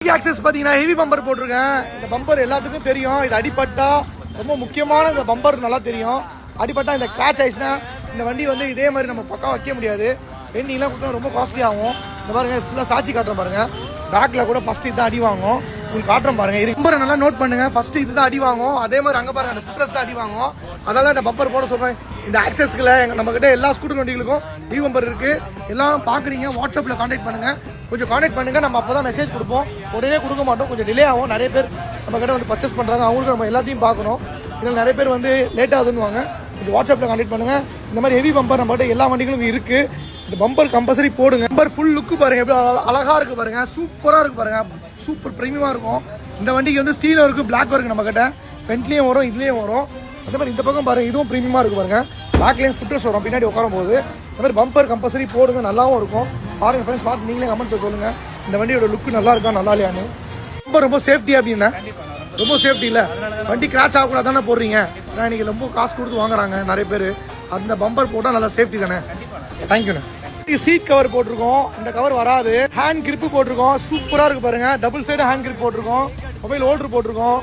Access பாத்தீங்கன்னா heavy bumper போட்டிருக்கேன். இந்த பம்பர் எல்லாத்துக்கும் தெரியும். இது அடிபட்டா ரொம்ப முக்கியமான இந்த பம்பர் நல்லா தெரியும். அடிபட்டா இந்த கிராச் ஆயிடுச்சுன்னா இந்த வண்டி வந்து இதே மாதிரி நம்ம பக்கம் வைக்க முடியாது. பெண்டிங்லாம் கொடுத்தா ரொம்ப காஸ்ட்லி ஆகும். இந்த பாருங்க ஃபுல்லாக சாட்சி காட்டுறோம் பாருங்க. பேக்ல கூட ஃபர்ஸ்ட் இதுதான் அடி வாங்கும். உங்களுக்கு காட்டுறோம் பாருங்க. இது பம்பரை நல்லா நோட் பண்ணுங்க. ஃபர்ஸ்ட் இதுதான் அடி வாங்கும். அதே மாதிரி அங்கே பாருங்க அந்த ஃபுட்ரஸ் தான் அடி வாங்கும். அதான் இந்த பம்பர் போட சொல்றேன். இந்த ஆக்சஸ்ல நம்ம கிட்ட எல்லா ஸ்கூட்டர் வண்டிகளுக்கும் ஹெவி பம்பர் இருக்கு. எல்லாரும் பாக்குறீங்க. வாட்ஸ்அப்ல கான்டாக்ட் பண்ணுங்க. கொஞ்சம் கான்டாக்ட் பண்ணுங்க. நம்ம அப்பதான் மெசேஜ் கொடுப்போம். உடனே கொடுக்க மாட்டோம். கொஞ்சம் டிலே ஆகும். நிறைய பேர் நம்ம கிட்ட வந்து பர்ச்சேஸ் பண்றாங்க. அவங்களுக்கு நம்ம எல்லாத்தையும் பார்க்கணும். இதில் நிறைய பேர் வந்து லேட் ஆகுதுன்னு கொஞ்சம் வாட்ஸ்அப்ல கான்டாக்ட் பண்ணுங்க. இந்த மாதிரி ஹெவி பம்பர் நம்ம கிட்ட எல்லா வண்டிகளும் இருக்கு. இந்த பம்பர் கம்பல்சரி போடுங்க. பம்பர் ஃபுல் லுக்கு பாருங்க. எப்படி அழகா இருக்கு பாருங்க. சூப்பரா இருக்கு பாருங்க. சூப்பர் பிரீமியமா இருக்கும். இந்த வண்டிக்கு வந்து ஸ்டீல் இருக்கு, பிளாக் இருக்கு நம்ம கிட்ட. ஃப்ரண்ட்லயும் வரும், இதுலயும் வரும். அதே மாதிரி இந்த பக்கம் பாருங்க. இதுவும் பிரீமியமா இருக்கு பாருங்க. பேக்லேயும் ஃபுட்ரஸ் வரும் பின்னாடி உட்காரும் போது. இந்த மாதிரி பம்பர் கம்பல்சரி போடுங்க. நல்லாவும் இருக்கும். பாருங்க ஃப்ரெண்ட்ஸ், பார்த்து நீங்களே கமெண்ட்ஸ் சொல்லுங்க இந்த வண்டியோட லுக் நல்லா இருக்கா நல்லா இல்லையான்னு. ரொம்ப ரொம்ப சேஃப்டி அப்படின்னா ரொம்ப சேஃப்டி இல்லை. வண்டி கிராச் ஆகக்கூடாது போடுறீங்க. ஏன்னா இன்னைக்கு ரொம்ப காசு கொடுத்து வாங்குறாங்க நிறைய பேர். அந்த பம்பர் போட்டால் நல்லா சேஃப்டி தானே. தேங்க்யூண்ணே. சீட் கவர் போட்டிருக்கோம். இந்த கவர் வராது. ஹேண்ட் கிரிப்பு போட்டிருக்கோம். சூப்பராக இருக்கு பாருங்க. டபுள் சைடு ஹேண்ட் கிரிப் போட்டிருக்கோம். மொபைல் ஹோல்டர் போட்டிருக்கோம்.